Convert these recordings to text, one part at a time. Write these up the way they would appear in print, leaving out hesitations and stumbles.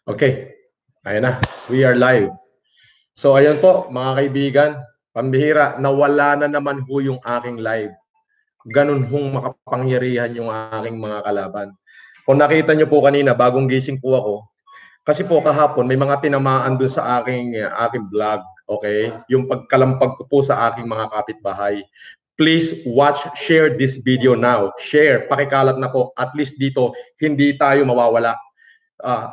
Okay, ayan na. We are live. So ayan po mga kaibigan, pambihira, nawala na naman ho yung aking live. Ganun hong makapangyarihan yung aking mga kalaban. Kung nakita nyo po kanina, bagong gising po ako, kasi po kahapon may mga tinamaan dun sa aking vlog, okay? Yung pagkalampag ko po sa aking mga kapitbahay. Please watch, share this video now. Share, pakikalat na po. At least dito, hindi tayo mawawala.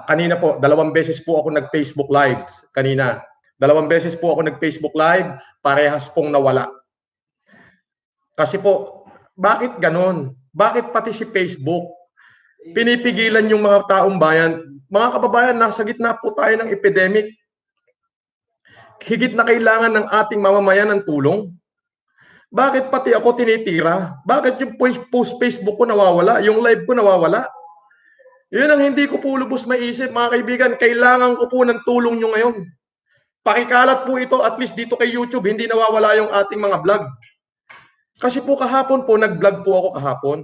Kanina po, 2 beses po ako nag-Facebook Lives. Kanina, 2 beses po ako nag-Facebook Live, parehas pong nawala. Kasi po, bakit ganon? Bakit pati si Facebook pinipigilan yung mga taong bayan? Mga kababayan, nasa gitna po tayo ng epidemic. Higit na kailangan ng ating mamamayan ng tulong. Bakit pati ako tinitira? Bakit yung post Facebook ko nawawala? Yung live ko nawawala? Yun ang hindi ko po lubos maisip, mga kaibigan. Kailangan ko po ng tulong nyo ngayon. Pakikalat po ito, at least dito kay YouTube, hindi nawawala yung ating mga vlog. Kasi po kahapon po, nag-vlog po ako kahapon.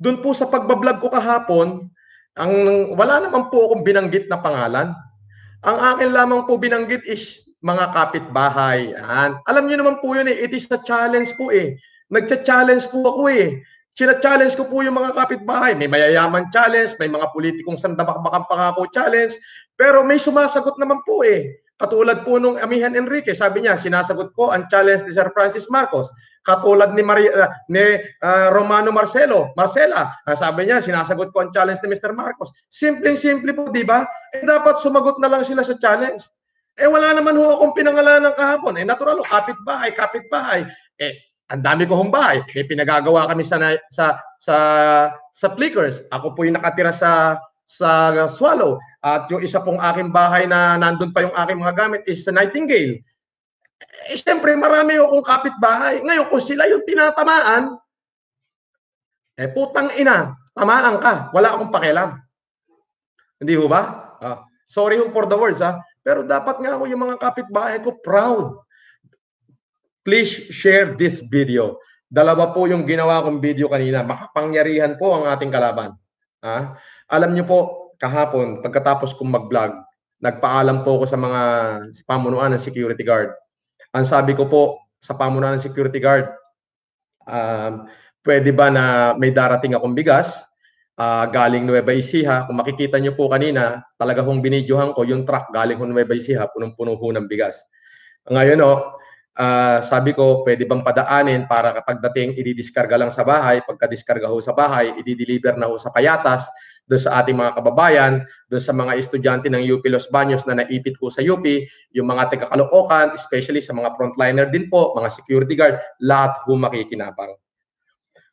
Doon po sa pagbablog ko kahapon, wala naman po akong binanggit na pangalan. Ang akin lamang po binanggit is mga kapitbahay. Alam niyo naman po yun eh, it is a challenge po eh. Nagcha-challenge po ako eh. Sina-challenge ko po yung mga kapitbahay. May mayayaman challenge, may mga politikong sandabak-bakang pangako challenge, pero may sumasagot naman po eh. Katulad po nung Amihan Enrique, sabi niya, sinasagot ko ang challenge ni Sir Francis Marcos. Katulad ni Romano Marcela, sabi niya, sinasagot ko ang challenge ni Mr. Marcos. Simpleng-simple po, di ba? Dapat sumagot na lang sila sa challenge. Wala naman ho akong pinangalanan kahapon. Natural, kapitbahay. Ang dami ko hong bahay. May pinagagawa kami sa Flickers. Ako po yung nakatira sa Swallow. At yung isa pong aking bahay na nandun pa yung aking mga gamit is sa Nightingale. Siyempre, marami akong kapitbahay. Ngayon, kung sila yung tinatamaan, putang ina, tamaan ka. Wala akong pakialam. Hindi ho ba? Sorry ho for the words, pero dapat nga ako yung mga kapitbahay ko proud. Please share this video. Dalawa po yung ginawa kong video kanina. Makapangyarihan po ang ating kalaban. Alam niyo po, kahapon, pagkatapos kong mag-vlog, nagpaalam po ako sa mga pamunuan ng security guard. Ang sabi ko po sa pamunuan ng security guard, pwede ba na may darating akong bigas galing Nueva Ecija? Kung makikita niyo po kanina, talaga hong binidyohan ko yung truck galing Nueva Ecija, punong-puno ho ng bigas. Ngayon sabi ko, pwede bang padaanin para kapag dating i-discarga lang sa bahay, pagka-discarga ho sa bahay, i-deliver na ho sa Payatas, doon sa ating mga kababayan, doon sa mga estudyante ng UP Los Baños na naipit ho sa UP, yung mga taga-Caloocan, especially sa mga frontliner din po, mga security guard, lahat ho makikinabang.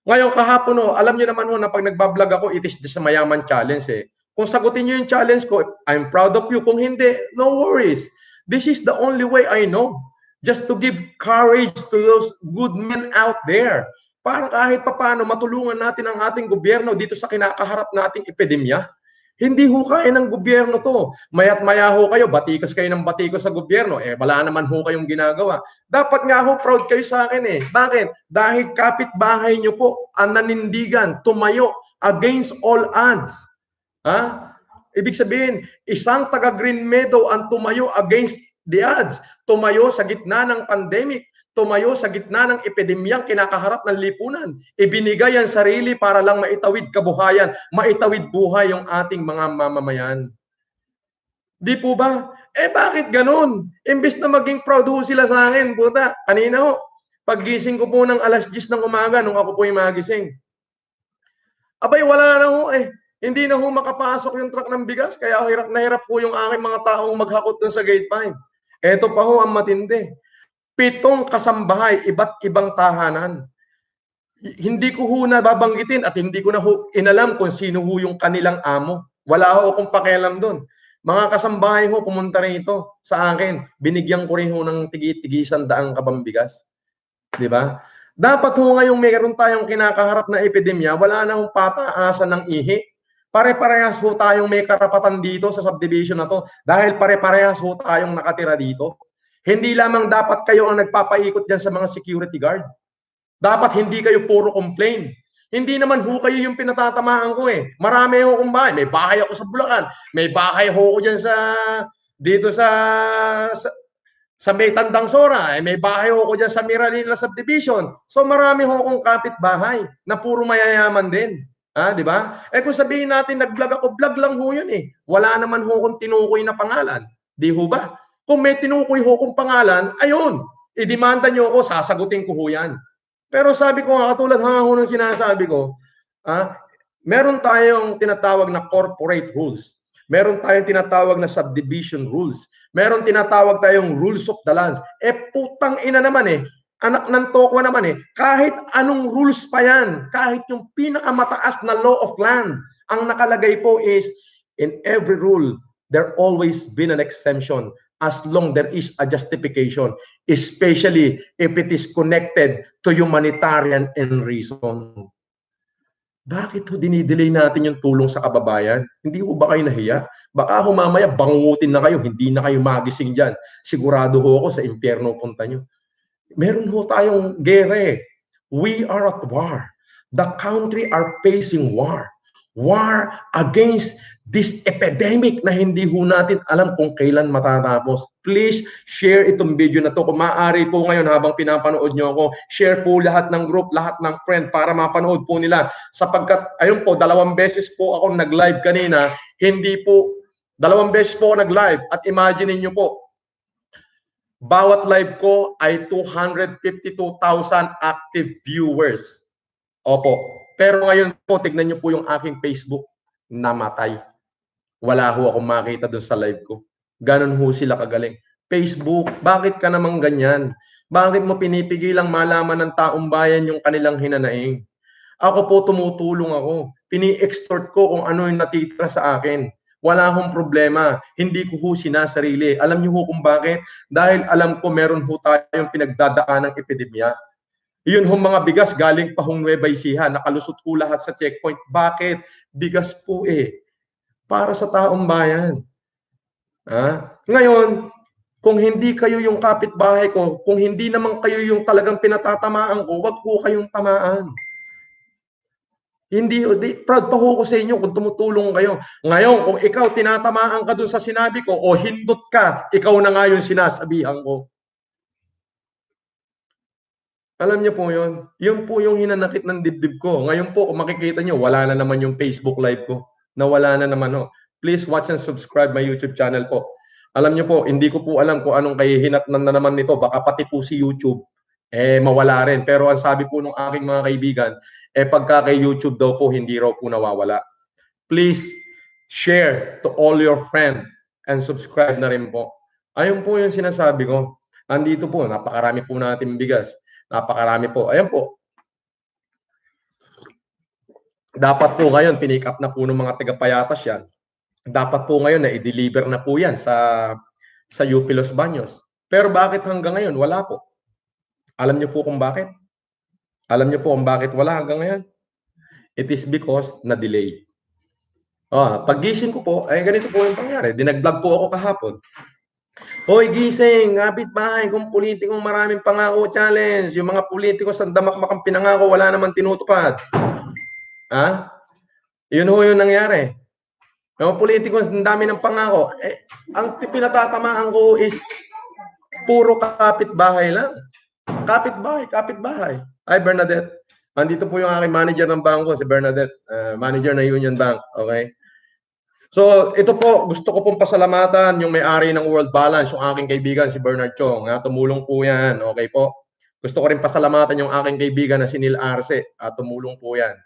Ngayon kahapon alam niyo naman na pag nagbablog ako, it is just a mayaman challenge eh. Kung sagutin niyo yung challenge ko, I'm proud of you. Kung hindi, no worries. This is the only way I know. Just to give courage to those good men out there. Para kahit papaano matulungan natin ang ating gobyerno dito sa kinakaharap nating epidemya. Hindi ho kaya ng gobyerno to. Maya't maya ho kayo, batikos kayo ng batikos sa gobyerno. Wala naman ho kayong ginagawa. Dapat nga ho, proud kayo sa akin eh. Bakit? Dahil kapitbahay nyo po ang nanindigan, tumayo against all odds. Ibig sabihin, isang taga Green Meadow ang tumayo against the odds, tumayo sa gitna ng pandemic, tumayo sa gitna ng epidemyang kinakaharap ng lipunan. Ibinigay ang sarili para lang maitawid kabuhayan, maitawid buhay yung ating mga mamamayan. Di po ba? Bakit ganun? Imbis na maging proud ho sila sa akin, puta, kanina ho, paggising ko po ng 10:00 ng umaga nung ako po yung magising. Abay, wala na ho Hindi na ho makapasok yung truck ng bigas, kaya hirap na hirap po yung aking mga taong maghakot dun sa gate 5. Ito pa ho ang matindi. 7 kasambahay, iba't ibang tahanan. Hindi ko ho nababanggitin at hindi ko na ho inalam kung sino ho yung kanilang amo. Wala ho akong pakialam doon. Mga kasambahay ho pumunta rito sa akin. Binigyan ko rin ho ng tigi-tigisan daang kabambigas. Di ba? Dapat ho ngayong mayroon tayong kinakaharap na epidemya, wala nang pataasan ng ihi. Pare-parehas ho tayong may karapatan dito sa subdivision na to dahil pare-parehas ho tayong nakatira dito. Hindi lamang dapat kayo ang nagpapaikot dyan sa mga security guard. Dapat hindi kayo puro complain. Hindi naman ho kayo yung pinatatamaan ko eh. Marami ho akong bahay. May bahay ako sa Bulacan. May bahay ho ako dyan dito sa may Tandang Sora. May bahay ho ako dyan sa Miralina Subdivision. So marami ho akong kapitbahay na puro mayayaman din. Di ba? Kung sabihin natin nag-vlog ako, vlog lang ho yun eh. Wala naman ho akong tinukoy na pangalan. Di ho ba? Kung may tinukoy ho akong pangalan, ayun, idemanda nyo ako, sasagutin ko ho yan. Pero sabi ko nga, katulad nga ho ng sinasabi ko, meron tayong tinatawag na corporate rules. Meron tayong tinatawag na subdivision rules. Meron tinatawag tayong rules of the lands. Putang ina naman eh. Anak ng tokwa naman eh. Kahit anong rules pa yan, kahit yung pinakamataas na law of land, ang nakalagay po is, in every rule, there always been an exemption as long there is a justification, especially if it is connected to humanitarian and reason. Bakit ho dinidelay natin yung tulong sa kababayan? Hindi ho ba kayo nahiya? Baka ho mamaya bangungutin na kayo, hindi na kayo magising dyan. Sigurado ho ako sa impyerno punta nyo. Meron ho tayong gera eh. We are at war. The country are facing war. War against this epidemic na hindi ho natin alam kung kailan matatapos. Please share itong video na to. Kung maaari po ngayon habang pinapanood nyo ako, share po lahat ng group, lahat ng friend para mapanood po nila. Sapagkat, ayun po, 2 beses po ako nag-live kanina. Hindi po, 2 beses po ako nag-live. At imagine niyo po, bawat live ko ay 252,000 active viewers. Opo. Pero ngayon po, tignan niyo po yung aking Facebook, namatay. Wala ho akong makita dun sa live ko. Ganon ho sila kagaling. Facebook, bakit ka naman ganyan? Bakit mo pinipigilang malaman ng taong bayan yung kanilang hinanaing? Ako po tumutulong ako. Pini-extort ko kung ano yung natitira sa akin. Wala akong problema. Hindi ko ho sinasarili. Alam niyo ho kung bakit? Dahil alam ko meron ho tayong pinagdadaan ng epidemya. Yun ho mga bigas galing pa hong Nueva Ecija. Nakalusot po lahat sa checkpoint. Bakit? Bigas po eh. Para sa taong bayan. Ngayon, kung hindi kayo yung kapitbahay ko, kung hindi naman kayo yung talagang pinatatamaan ko, wag po kayong tamaan. Hindi, proud pa ho ko sa inyo kung tumutulong kayo. Ngayon, kung ikaw tinatamaan ka dun sa sinabi ko o hindot ka, ikaw na nga yung sinasabihan ko. Alam niyo po yun? Yun po yung hinanakit ng dibdib ko. Ngayon po, kung makikita niyo, wala na naman yung Facebook live ko. Nawala na naman ho. Please watch and subscribe my YouTube channel po. Alam niyo po, hindi ko po alam kung anong kahihinatnan na naman nito. Baka pati po si YouTube mawala rin. Pero ang sabi po ng aking mga kaibigan, pagka kay YouTube daw po, hindi raw po nawawala. Please share to all your friends and subscribe na rin po. Ayun po yung sinasabi ko. Andito po, napakarami po natin bigas. Napakarami po. Ayan po. Dapat po ngayon, pinick up na po ng mga taga-Payatas yan. Dapat po ngayon na i-deliver na po yan sa UP Los Baños. Pero bakit hanggang ngayon? Wala po. Alam niyo po kung bakit? Alam niyo po kung bakit wala hanggang ngayon? It is because na-delay. Paggising ko po, ganito po yung pangyari. Dinag-vlog po ako kahapon. Hoy, gising, kapitbahay, kung politikong maraming pangako challenge. Yung mga politiko sa damakmakang pinangako, wala naman tinutupad. Yun ho yung nangyari. Yung politiko, ang dami ng pangako. Ang pinatatamaan ko is puro kapitbahay lang. Kapitbahay. Hi, Bernadette. Andito po yung aking manager ng bangko, si Bernadette. Manager ng Union Bank. Okay? So, ito po, gusto ko pong pasalamatan yung may-ari ng World Balance, yung aking kaibigan, si Bernard Chong. Tumulong po yan. Okay po? Gusto ko rin pasalamatan yung aking kaibigan na si Neil Arce. Tumulong po yan.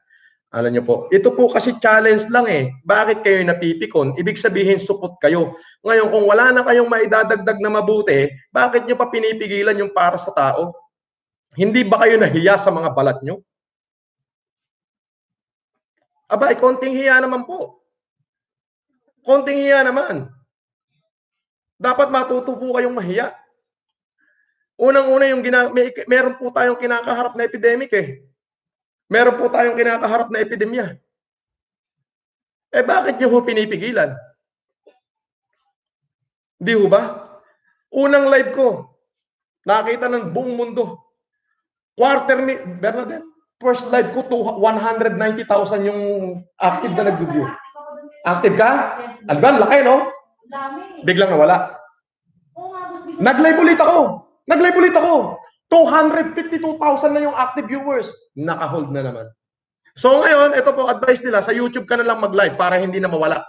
Alam niyo po, ito po kasi challenge lang eh. Bakit kayo napipikon? Ibig sabihin, supot kayo. Ngayon, kung wala na kayong maidadagdag na mabuti, bakit nyo pa pinipigilan yung para sa tao? Hindi ba kayo nahiya sa mga balat nyo? Konting hiya naman po. Konting hiya naman. Dapat matuto po kayong mahiya. Unang-una, meron po tayong kinakaharap na epidemic eh. Meron po tayong kinakaharap na epidemya. Bakit nyo ho pinipigilan? Di ho ba? Unang live ko, nakita ng buong mundo. Bernadette, First live ko, 190,000 yung active na nag-view. Active ka? Alban, laki, no? Biglang nawala. Nag-live ulit ako. 252,000 na yung active viewers. Naka-hold na naman. So ngayon, ito po, advice nila, sa YouTube ka na lang mag-live para hindi na mawala.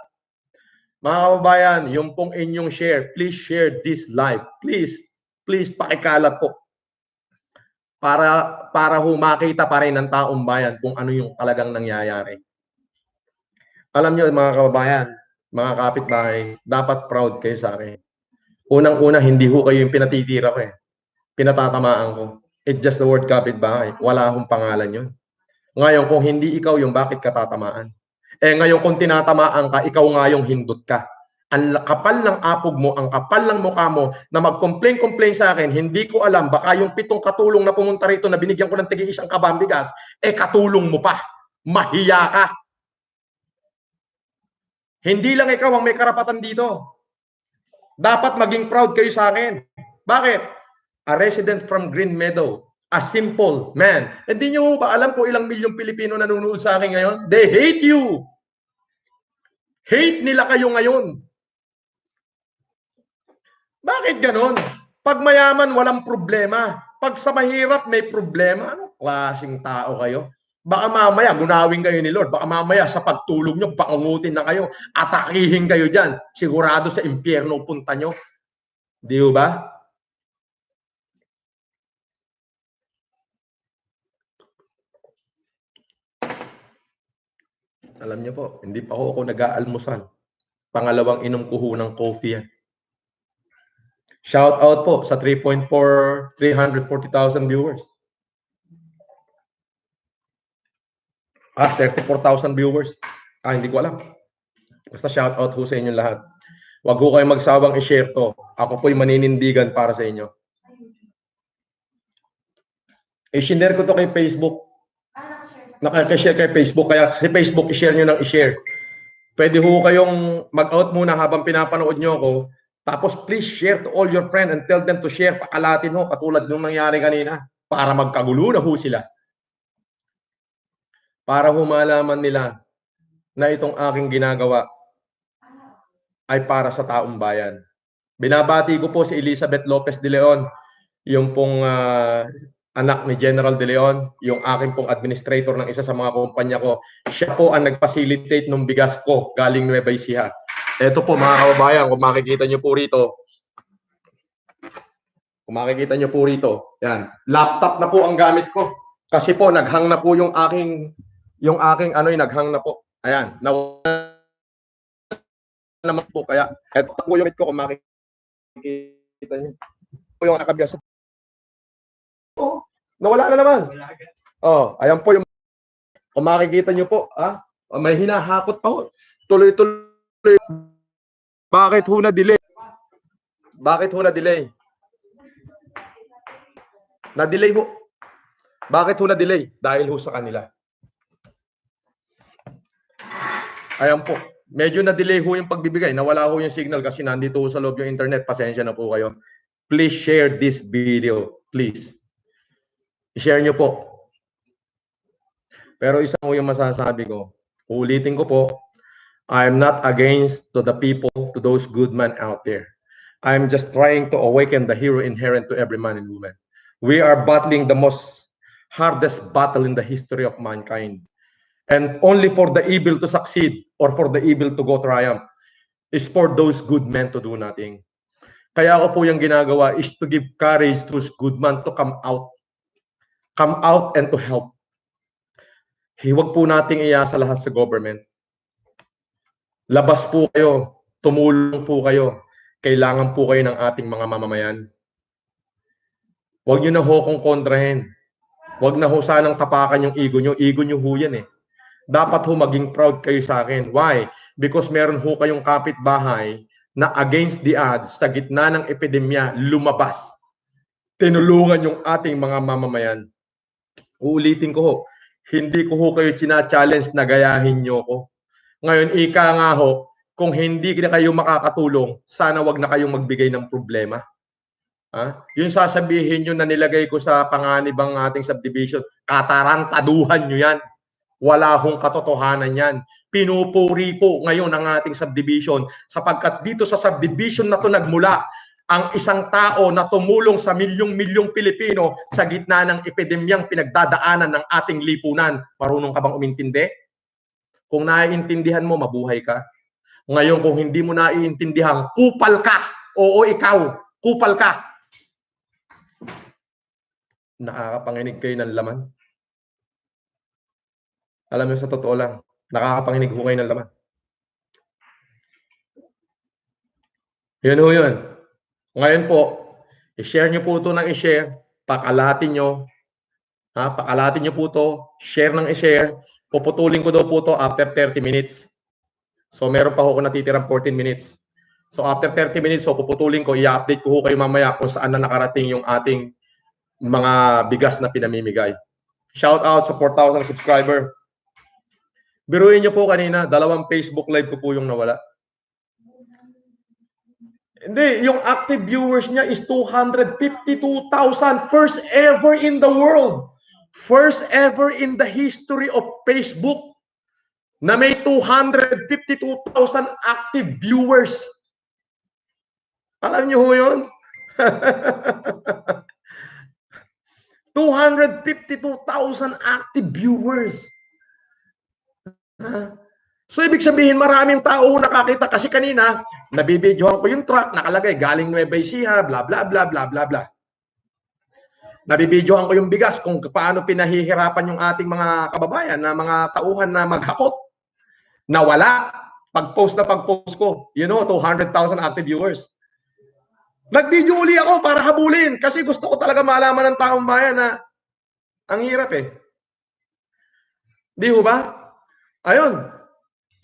Mga kababayan, yung pong inyong share, please share this live. Please, pakikalat po. Para makita pa rin ng taong bayan kung ano yung talagang nangyayari. Alam nyo, mga kababayan, mga kapitbahay, dapat proud kayo sa akin. Unang-una, hindi ho kayo yung pinatitira ko eh. Pinatatamaan ko. It's just the word kapitbahay. Wala akong pangalan yun. Ngayon, kung hindi ikaw yung bakit ka tatamaan? Ngayon, kung tinatamaan ka, ikaw nga yung hindot ka. Ang kapal ng apog mo, ang kapal ng mukha mo na mag-complain sa akin, hindi ko alam, baka yung 7 katulong na pumunta rito na binigyan ko ng tig-1 kabang bigas, katulong mo pa. Mahiya ka. Hindi lang ikaw ang may karapatan dito. Dapat maging proud kayo sa akin. Bakit? A resident from Green Meadow, a simple man. Hindi nyo ba alam kung ilang milyong Pilipino nanonood sa akin ngayon? They hate you. Hate nila kayo ngayon. Bakit ganon? Pag mayaman, walang problema. Pag sa mahirap, may problema. Anong klaseng tao kayo? Baka mamaya, gunawin kayo ni Lord. Baka mamaya, sa pagtulog nyo, pakungutin na kayo. Atakihin kayo dyan. Sigurado sa impyerno punta nyo. Di ba? Alam niyo po, hindi pa ako nag-aalmusal. Pangalawang inom ko ho ng coffee yan. Shout out po sa 340,000 viewers. 34,000 viewers. Hindi ko alam. Basta shout out ho sa inyong lahat. Huwag ho kayong magsawang i-share to. Ako po'y maninindigan para sa inyo. I-share ko to kay Facebook. Nakaka-share kay Facebook. Kaya si Facebook, i-share nyo ng i-share. Pwede ho kayong mag-out muna habang pinapanood nyo ako. Tapos please share to all your friends and tell them to share. Pakalatin ho, katulad nung nangyari kanina. Para magkagulo na ho sila. Para ho malaman nila na itong aking ginagawa ay para sa taong bayan. Binabati ko po si Elizabeth Lopez de Leon, yung pong anak ni General de Leon, yung aking pong administrator ng isa sa mga kumpanya ko. Siya po ang nag-facilitate ng bigas ko galing Nueva Ecija. Ito po mga kababayan, kung makikita nyo po rito. Yan. Laptop na po ang gamit ko. Kasi po, naghang na po yung aking naghang na po. Ayan. Nawala naman po. Kaya, ito po yung ko kung makikita nyo. Po yung nakabigas. Nawala na naman. Ayan po yung kung makikita nyo po. May hinahakot pa ho. Tuloy-tuloy. Bakit ho na-delay? Na-delay ho. Bakit ho na-delay? Dahil ho sa kanila. Ayan po. Medyo na-delay ho yung pagbibigay. Nawala ho yung signal kasi nandito ho sa loob yung internet. Pasensya na po kayo. Please share this video. Please. I-share nyo po. Pero isa ho yung masasabi ko. Ulitin ko po. I'm not against to the people, to those good men out there. I'm just trying to awaken the hero inherent to every man and woman. We are battling the most hardest battle in the history of mankind. And only for the evil to succeed or for the evil to go triumph is for those good men to do nothing. Kaya ako po yung ginagawa is to give courage to those good men to come out and to help. Huwag po nating iasa lahat sa government. Labas po kayo, tumulong po kayo. Kailangan po kayo ng ating mga mamamayan. Huwag nyo na ho kong kontrahin. Huwag na ho sanang tapakan yung ego nyo. Ego nyo ho yan eh. Dapat ho maging proud kayo sa akin. Why? Because meron ho kayong kapitbahay na against the odds sa gitna ng epidemya lumabas. Tinulungan yung ating mga mamamayan. Uulitin ko ho, hindi ko ho kayo china-challenge na gayahin nyo ko. Ngayon, ika nga ho, kung hindi na kayo makakatulong, sana wag na kayong magbigay ng problema. Yung sasabihin nyo na nilagay ko sa panganib ang ating subdivision, katarantaduhan nyo yan. Wala hong katotohanan yan. Pinupuri po ngayon ang ating subdivision sapagkat dito sa subdivision na to nagmula ang isang tao na tumulong sa milyong-milyong Pilipino sa gitna ng epidemyang pinagdadaanan ng ating lipunan. Marunong ka bang umintindi? Kung naiintindihan mo, mabuhay ka. Ngayon, kung hindi mo naiintindihan, kupal ka. Oo, ikaw, kupal ka. Nakakapanginig kayo ng laman. Alam mo, sa totoo lang, nakakapanginig ho kayo ng laman. Yun ho yun. Ngayon po, i-share nyo po ito ng i-share, pakalatin nyo, pakalatin nyo po ito, share ng i-share, puputulin ko daw po ito after 30 minutes. So meron pa ho ako natitirang 14 minutes. So after 30 minutes, so puputulin ko, i-update ko ho kayo mamaya kung saan na nakarating yung ating mga bigas na pinamimigay. Shout out sa 4,000 subscriber. Biruin nyo po kanina, 2 Facebook live ko po yung nawala. Hindi, yung active viewers niya is 252,000. First ever in the world. First ever in the history of Facebook na may 252,000 active viewers. Alam niyo ho yun? 252,000 active viewers. So, ibig sabihin, maraming tao nakakita kasi kanina, nabibidyohan ko yung truck, nakalagay, galing Nueva Ecija, bla bla bla bla bla bla. Nabibidyohan ko yung bigas kung paano pinahihirapan yung ating mga kababayan na mga tauhan na maghakot. Nawala. Pag-post na pag-post ko, 200,000 active viewers. Nag-video uli ako para habulin kasi gusto ko talaga malaman ng taong bayan na ang hirap eh. Di ho ba? Ayun.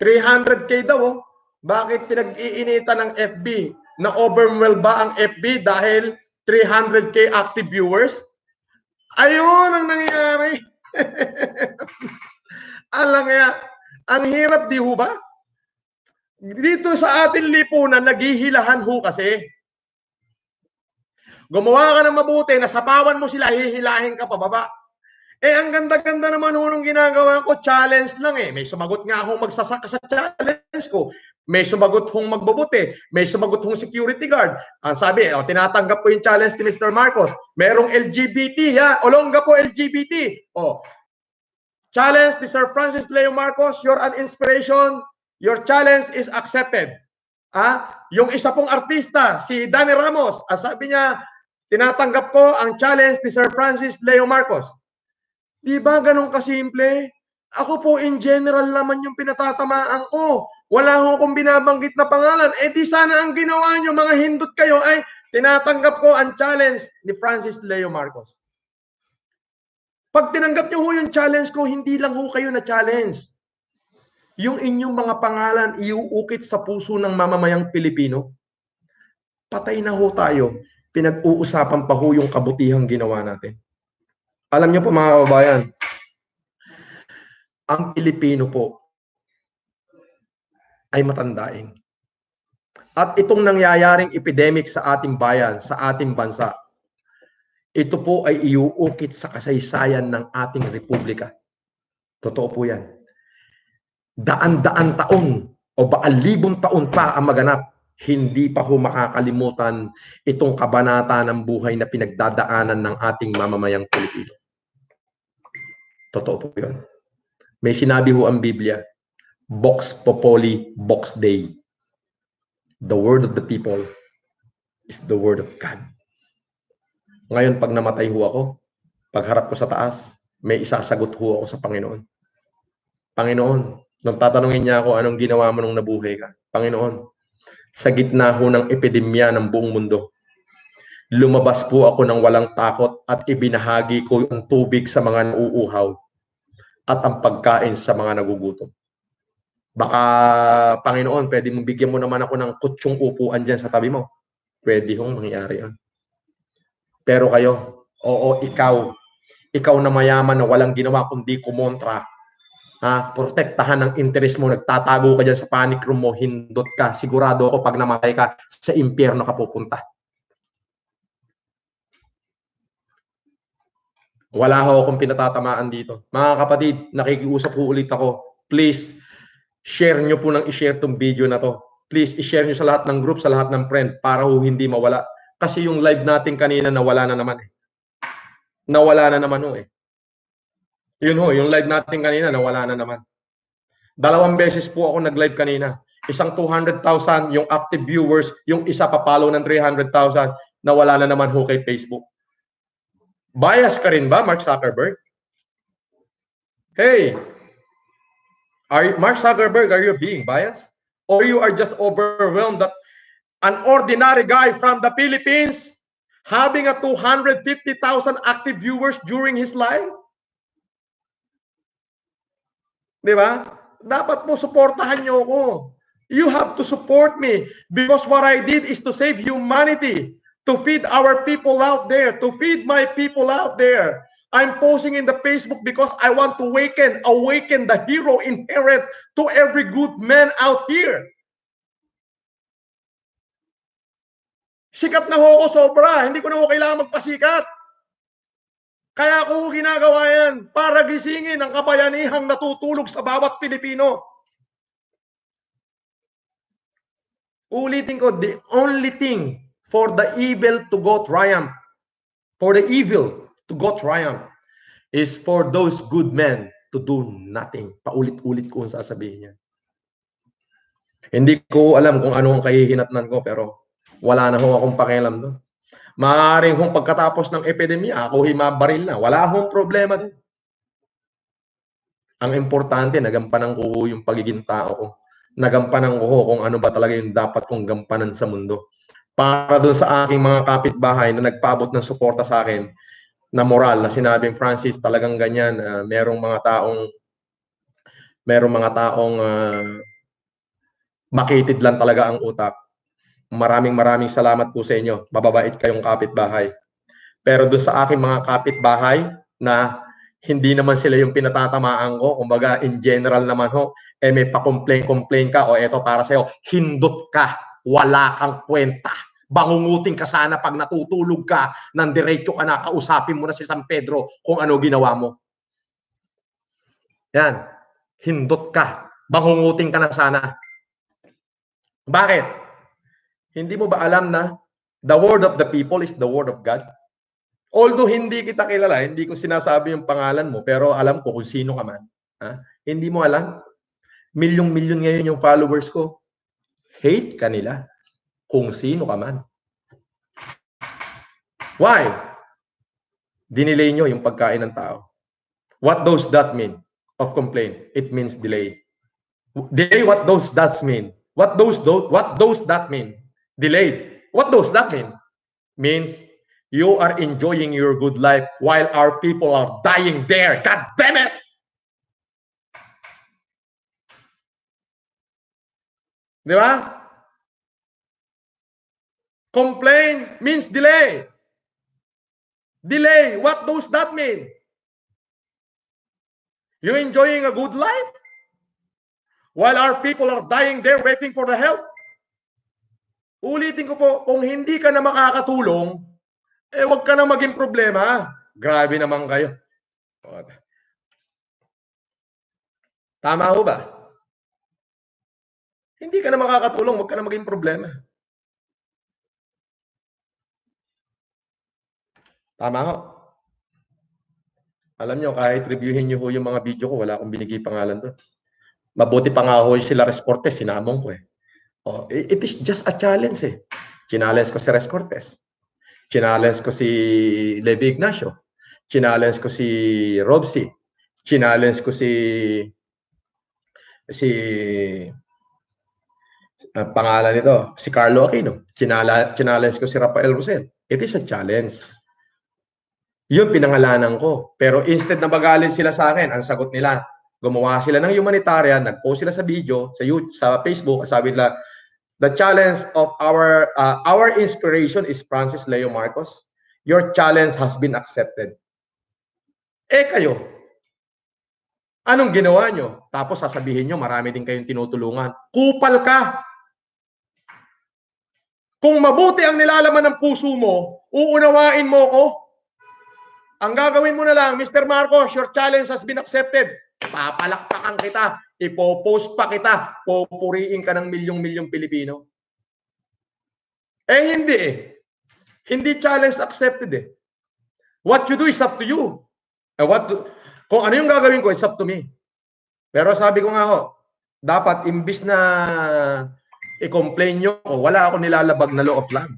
300K daw, oh. Bakit pinag-iinitan ng FB? Na-overwhelm ba ang FB dahil 300K active viewers? Ayun ang nangyayari. Alam nga, ang hirap, di ho ba? Dito sa ating lipunan, naghihilahan ho kasi. Gumawa ka ng mabuti, nasapawan mo sila, hihilahin ka pababa. Ang ganda-ganda naman nung ginagawa ko, challenge lang eh. May sumagot nga akong magsasaka sa challenge ko. May sumagot hong magbubuti. May sumagot hong security guard. Ang sabi, tinatanggap ko yung challenge ni Mr. Marcos. Merong LGBT, Olongga po LGBT. Challenge ni Sir Francis Leo Marcos, you're an inspiration. Your challenge is accepted. Yung isa pong artista, si Danny Ramos, sabi niya, tinatanggap ko ang challenge ni Sir Francis Leo Marcos. Di ba ganun kasimple? Ako po in general naman yung pinatatamaan ko. Wala ho akong binabanggit na pangalan. Di sana ang ginawa nyo, mga hindot kayo, ay tinatanggap ko ang challenge ni Francis Leo Marcos. Pag tinanggap nyo ho yung challenge ko, hindi lang ho kayo na challenge. Yung inyong mga pangalan iuukit sa puso ng mamamayang Pilipino. Patay na ho tayo. Pinag-uusapan pa ho yung kabutihang ginawa natin. Alam niyo po mga kababayan, ang Pilipino po ay matandain. At itong nangyayaring epidemic sa ating bayan, sa ating bansa, ito po ay iuukit sa kasaysayan ng ating republika. Totoo po yan. Daan-daan taon o baan-libong taon pa ang maganap, hindi pa ho makakalimutan itong kabanata ng buhay na pinagdadaanan ng ating mamamayang Pilipino. Totoo po yun. May sinabi ho ang Biblia, Vox Populi, Vox Dei. The word of the people is the word of God. Ngayon, pag namatay ho ako, pagharap ko sa taas, may isasagot ho ako sa Panginoon. Panginoon, nung tatanungin niya ako, anong ginawa mo nung nabuhay ka? Panginoon, sa gitna ho ng epidemya ng buong mundo, lumabas po ako ng walang takot at ibinahagi ko ang tubig sa mga nauuhaw at ang pagkain sa mga nagugutom. Baka, Panginoon, pwede mong bigyan mo naman ako ng kutsyong upuan dyan sa tabi mo. Pwede hong mangyari yan. Pero kayo, oo, ikaw na mayaman na walang ginawa kundi kumontra, protektahan ng interest mo, nagtatago ka dyan sa panic room mo, hindot ka, sigurado ako pag namatay ka, sa impyerno ka pupunta. Wala ho akong pinatatamaan dito. Mga kapatid, nakikiusap po ulit ako. Please, share nyo po ng i-share tong video na to. Please, i-share nyo sa lahat ng group, sa lahat ng friend, para ho hindi mawala. Kasi yung live natin kanina, nawala na naman eh. Nawala na naman ho eh. Yun ho, yung live natin kanina, nawala na naman. 2 beses po ako nag-live kanina. Isang 200,000 yung active viewers, yung isa pa-follow ng 300,000, nawala na naman ho kay Facebook. Bias ka rin ba, Mark Zuckerberg? Hey, Mark Zuckerberg, are you being biased? Or you are just overwhelmed that an ordinary guy from the Philippines having a 250,000 active viewers during his live? Di ba? Dapat po suportahan nyo ako. You have to support me because what I did is to save humanity, to feed our people out there, to feed my people out there. I'm posting in the Facebook because I want to awaken the hero inherent to every good man out here. Sikat na ho ako sobra. Hindi ko na ho kailangan magpasikat. Kaya ako ginagawa yan para gisingin ang kabayanihang natutulog sa bawat Pilipino. Ulitin ko, the only thing for the evil to go triumph, for the evil to go triumph, is for those good men to do nothing. Paulit-ulit ko ang sasabihin niya. Hindi ko alam kung ano ang kahihinatnan ko, pero wala na ho akong pakialam doon. Maaaring hong pagkatapos ng epidemya, ako himabaril na. Wala akong problema doon. Ang importante, nagampanan ko yung pagiging tao ko. Nagampanan ko kung ano ba talaga yung dapat kong gampanan sa mundo. Para doon sa aking mga kapitbahay na nagpaabot ng suporta sa akin na moral, na sinabing, Francis, talagang ganyan, merong mga taong makitid lang talaga ang utak. Maraming salamat po sa inyo. Mababait kayong kapitbahay. Pero doon sa aking mga kapitbahay na hindi naman sila yung pinatatamaan ko, kumbaga in general naman ho, may pa-complain ka, o eto para sa'yo, hindot ka, wala kang kwenta. Bangungutin ka sana pag natutulog ka, ng diretso ka na, kausapin mo na si San Pedro kung ano ginawa mo. Yan, hindot ka, bangungutin ka na sana. Bakit? Hindi mo ba alam na the word of the people is the word of God? Although hindi kita kilala, hindi ko sinasabi yung pangalan mo, pero alam ko kung sino ka man. Ha? Hindi mo alam? Milyong-milyon ngayon yung followers ko. Hate ka nila kung sino ka man. Why? Dinelay nyo yung pagkain ng tao. What does that mean of complaint? It means delay. Delay, what does that mean? What does that mean? Delayed. What does that mean? Means you are enjoying your good life while our people are dying there. God damn it! Di ba? Complain means delay. Delay, what does that mean? You enjoying a good life while our people are dying there waiting for the help? Ulitin ko po, kung hindi ka na makakatulong, wag ka na maging problema. Grabe naman kayo. Tama ho ba? Hindi ka na makakatulong, wag ka na maging problema. Tama ho. Alam nyo, kahit reviewin nyo ho yung mga video ko, wala akong binigay pangalan doon. Mabuti pa nga ho sila Res Cortez, sinamong ko eh. Oh, it is just a challenge eh. Challenge ko si Res Cortez. Challenge ko si Levi Ignacio. Challenge ko si Robsy. Challenge ko si pangalan nito, si Carlo Aquino. Challenge ko si Rafael Rosel. It is a challenge. Yun pinangalanan ko. Pero instead na magalit sila sa akin, ang sagot nila, gumawa sila ng humanitarian, nag-post sila sa video, sa YouTube, sa Facebook, sabi nila, the challenge of our inspiration is Francis Leo Marcos. Your challenge has been accepted. Kayo, anong ginawa nyo? Tapos sasabihin nyo, marami din kayong tinutulungan. Kupal ka! Kung mabuti ang nilalaman ng puso mo, uunawain mo ko. Ang gagawin mo na lang, Mr. Marcos, your challenge has been accepted. Papalakpakan kita, ipopost pa kita, pupuriin ka ng milyong-milyong Pilipino. Eh hindi eh. Hindi challenge accepted eh. What you do is up to you. Kung ano yung gagawin ko, it's up to me. Pero sabi ko nga ho, dapat imbis na i-complain nyo ko, wala ako nilalabag na law of land.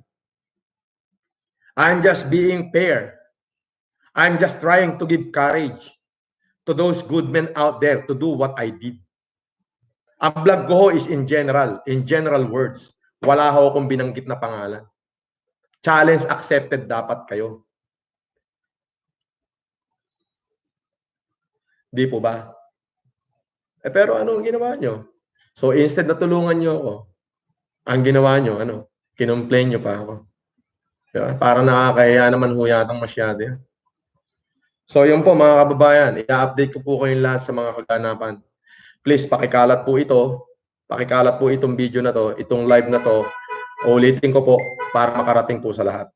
I'm just being fair. I'm just trying to give courage to those good men out there to do what I did. Ang vlog ko ho is in general words. Wala ho akong binanggit na pangalan. Challenge accepted dapat kayo. Di po ba? Eh pero anong ginawa nyo? So instead na tulungan nyo ako, ang ginawa nyo, kinomplain nyo pa ako. Diba? Parang nakakahiya naman ho yatang masyado yan. So yun po mga kababayan, i-update ko po kayong lahat sa mga kaganapan. Please pakikalat po ito, pakikalat po itong video na to, itong live na to, ulitin ko po para makarating po sa lahat.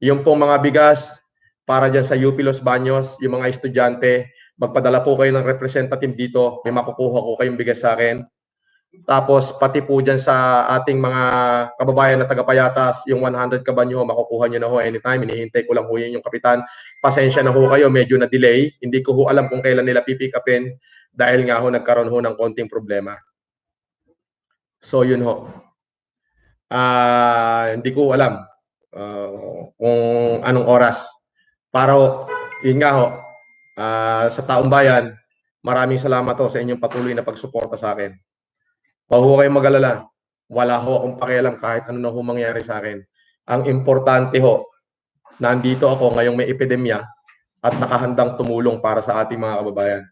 Yung pong mga bigas para dyan sa UP Los Baños, yung mga estudyante, magpadala po kayo ng representative dito, may makukuha ko kayong bigas sa akin. Tapos pati po dyan sa ating mga kababayan na taga-Payatas, yung 100 kabanyo, makukuha nyo na ho anytime. Hinihintay ko lang ho yun yung kapitan. Pasensya na ho kayo, medyo na delay. Hindi ko ho alam kung kailan nila pipick upin dahil nga ho nagkaroon ho ng konting problema. So yun ho. Hindi ko alam kung anong oras. Para ho, yun nga ho, sa taong bayan, maraming salamat ho sa inyong patuloy na pagsuporta sa akin. Huwag ho kayong mag-alala. Wala ho akong pakialam kahit ano na ho mangyari sa akin. Ang importante ho, nandito ako ngayong may epidemya at nakahandang tumulong para sa ating mga kababayan.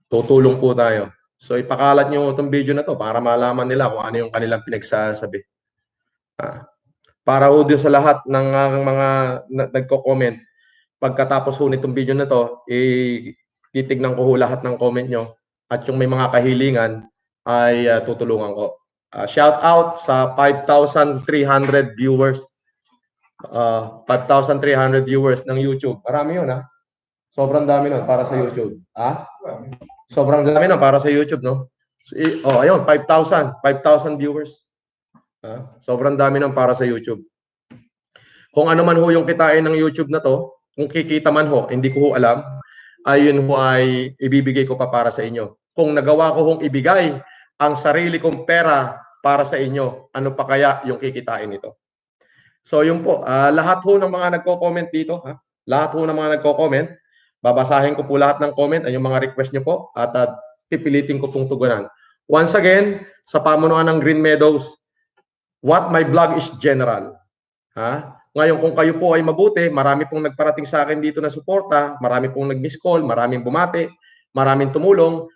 Tutulong po tayo. So ipakalat nyo itong video na to para malaman nila kung ano yung kanilang pinagsasabi. Para ho din sa lahat ng mga nagko-comment, pagkatapos ho nitong video na to, titignan ko ho lahat ng comment nyo at yung may mga kahilingan, ay tutulungan ko. Shout out sa 5,300 viewers. 5,300 viewers ng YouTube. Marami yun ha. Sobrang dami nun para sa YouTube. Sobrang dami nun para sa YouTube, no? Ayun, 5,000 viewers. Sobrang dami nun para sa YouTube. Kung ano man ho yung kitain ng YouTube na to, kung kikita man ho, hindi ko ho alam, ayun ho ay ibibigay ko pa para sa inyo. Kung nagawa ko hong ibigay ang sarili kong pera para sa inyo, ano pa kaya yung kikitain nito? So yun po, lahat ho ng mga nagko-comment dito, lahat ho ng mga nagko-comment, babasahin ko po lahat ng comment, ay yung mga request nyo po, at pipilitin ko pong tugunan. Once again, sa pamunuan ng Green Meadows, what my blog is general. Ngayon, kung kayo po ay mabuti, marami pong nagparating sa akin dito na suporta, marami pong nag-miss call, maraming bumati, maraming tumulong,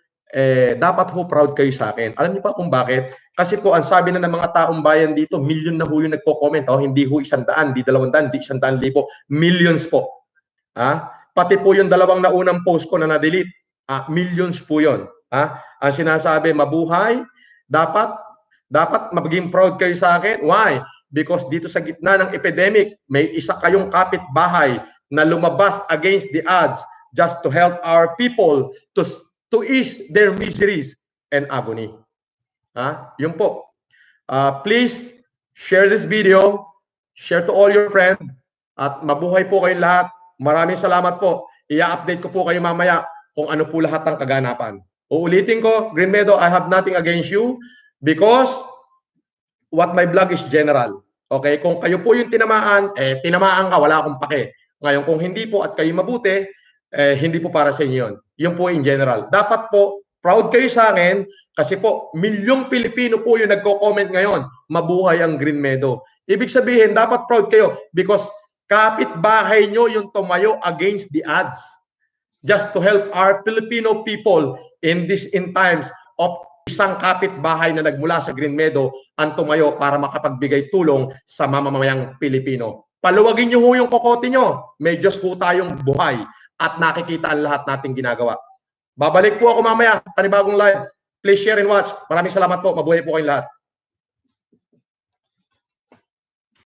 dapat ho proud kayo sa akin. Alam niyo pa kung bakit? Kasi po, ang sabi na ng mga taong bayan dito, million na ho yung nagko-comment. Hindi ho 100, di 200, di 100,000, millions po. Pati po yung dalawang naunang post ko na na-delete, millions po yun. Ang sinasabi, mabuhay, dapat maging proud kayo sa akin. Why? Because dito sa gitna ng epidemic, may isa kayong kapitbahay na lumabas against the odds just to help our people to ease their miseries and agony. Yun po. Please share this video, share to all your friends, at mabuhay po kayong lahat. Maraming salamat po. I-update ko po kayo mamaya kung ano po lahat ng kaganapan. Uulitin ko, Green Meadow, I have nothing against you because what my blog is general. Okay? Kung kayo po yung tinamaan, tinamaan ka, wala akong pake. Ngayon, kung hindi po at kayo mabuti, hindi po para sa inyo yun. Yun po in general. Dapat po, proud kayo sa akin kasi po, milyong Pilipino po yung nagko-comment ngayon, mabuhay ang Green Meadow. Ibig sabihin, dapat proud kayo because kapitbahay nyo yung tumayo against the odds just to help our Filipino people in times of isang kapitbahay na nagmula sa Green Meadow ang tumayo para makapagbigay tulong sa mamamayang Pilipino. Paluwagin nyo ho yung kokote nyo. May Diyos po tayong buhay at nakikita ang lahat nating ginagawa. Babalik po ako mamaya, panibagong live. Please share and watch. Maraming salamat po. Mabuhay po kayong lahat.